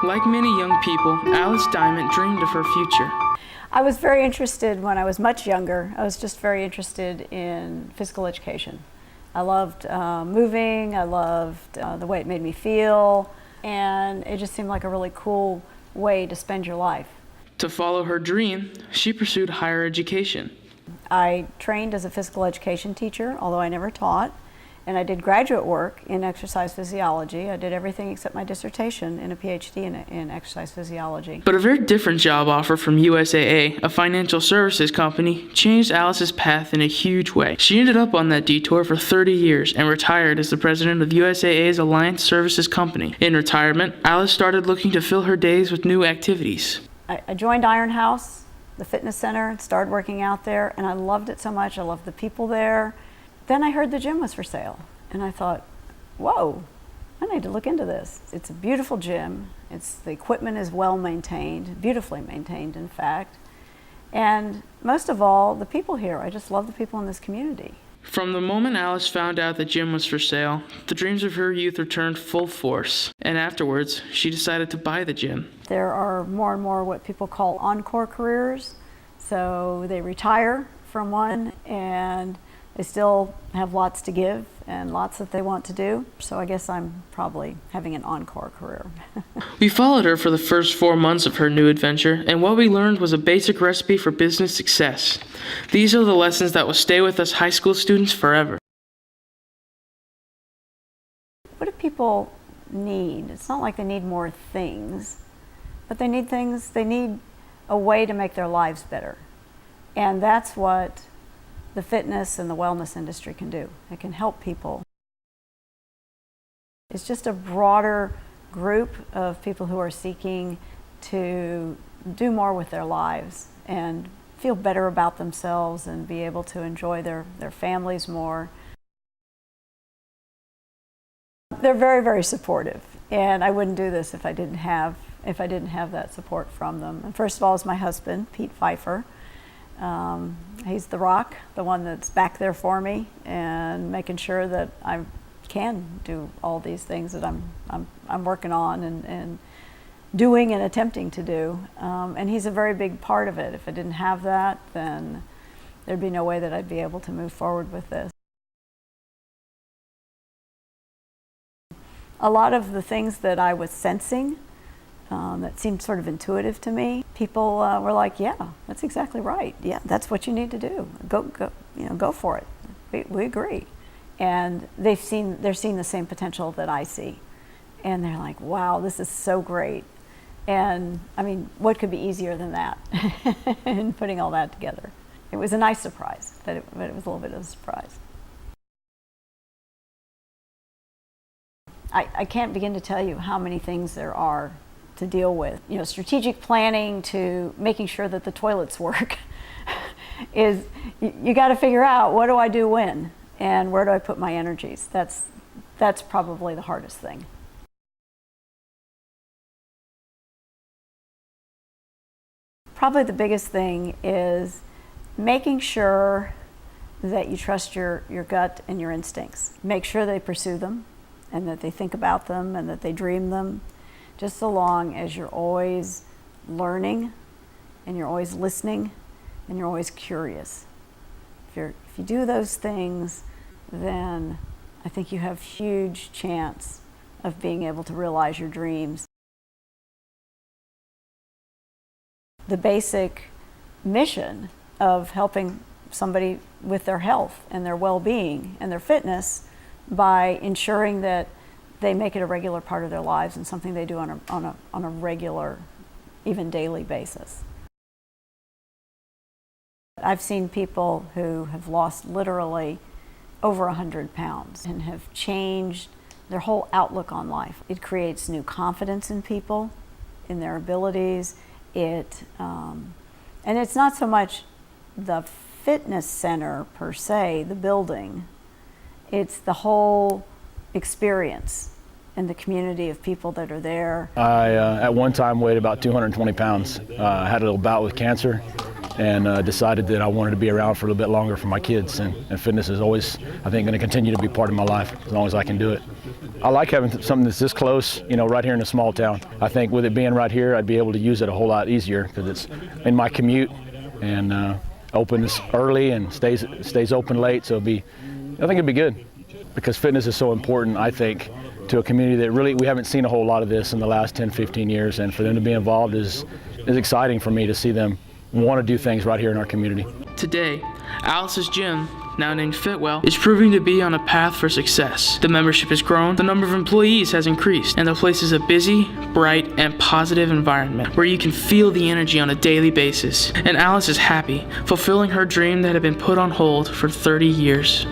Like many young people, Alice Diamond dreamed of her future. I was very interested when I was much younger. I was just very interested in physical education. I loved moving, I loved the way it made me feel, and it just seemed like a really cool way to spend your life. To follow her dream, she pursued higher education. I trained as a physical education teacher, although I never taught, and I did graduate work in exercise physiology. I did everything except my dissertation in a PhD in exercise physiology. But a very different job offer from USAA, a financial services company, changed Alice's path in a huge way. She ended up on that detour for 30 years and retired as the president of USAA's Alliance Services Company. In retirement, Alice started looking to fill her days with new activities. I joined Iron House, the fitness center, and started working out there, and I loved it so much. I loved the people there. Then I heard the gym was for sale, and I thought, whoa, I need to look into this. It's a beautiful gym. The equipment is well maintained, beautifully maintained, in fact. And most of all, the people here. I just love the people in this community. From the moment Alice found out the gym was for sale, the dreams of her youth returned full force. And afterwards, she decided to buy the gym. There are more and more what people call Encore Careers. So they retire from one and they still have lots to give and lots that they want to do. So I guess I'm probably having an encore career. We followed her for the first 4 months of her new adventure, and what we learned was a basic recipe for business success. These are the lessons that will stay with us high school students forever. What do people need? It's not like they need more things, but they need a way to make their lives better. And that's what the fitness and the wellness industry can do. It can help people. It's just a broader group of people who are seeking to do more with their lives and feel better about themselves and be able to enjoy their families more. They're very, very supportive, and I wouldn't do this if I didn't have that support from them. And first of all is my husband, Pete Pfeiffer. He's the rock, the one that's back there for me and making sure that I can do all these things that I'm working on and doing and attempting to do. And he's a very big part of it. If I didn't have that, then there'd be no way that I'd be able to move forward with this. A lot of the things that I was sensing that seemed sort of intuitive to me, people were like, yeah, that's exactly right. Yeah, that's what you need to do. Go for it. We agree. And they're seeing the same potential that I see. And they're like, wow, this is so great. And I mean, what could be easier than that? And putting all that together. It was a nice surprise, but it was a little bit of a surprise. I can't begin to tell you how many things there are to deal with. Strategic planning to making sure that the toilets work is, you got to figure out, what do I do when, and where do I put my energies? That's probably the hardest thing. Probably the biggest thing is making sure that you trust your gut and your instincts. Make sure they pursue them and that they think about them and that they dream them. Just so long as you're always learning and you're always listening and you're always curious. If you do those things, then I think you have huge chance of being able to realize your dreams. The basic mission of helping somebody with their health and their well-being and their fitness by ensuring that they make it a regular part of their lives and something they do on a regular, even daily basis. I've seen people who have lost literally over 100 pounds and have changed their whole outlook on life. It creates new confidence in people, in their abilities. And it's not so much the fitness center per se, the building. It's the whole experience and the community of people that are there. I, at one time, weighed about 220 pounds. I had a little bout with cancer, and decided that I wanted to be around for a little bit longer for my kids. And fitness is always, I think, going to continue to be part of my life as long as I can do it. I like having something that's this close, right here in a small town. I think with it being right here, I'd be able to use it a whole lot easier because it's in my commute and opens early and stays open late. So I think it'd be good because fitness is so important, I think, to a community that really, we haven't seen a whole lot of this in the last 10, 15 years. And for them to be involved is exciting for me to see them want to do things right here in our community. Today, Alice's gym, now named Fitwell, is proving to be on a path for success. The membership has grown, the number of employees has increased, and the place is a busy, bright, and positive environment where you can feel the energy on a daily basis. And Alice is happy, fulfilling her dream that had been put on hold for 30 years.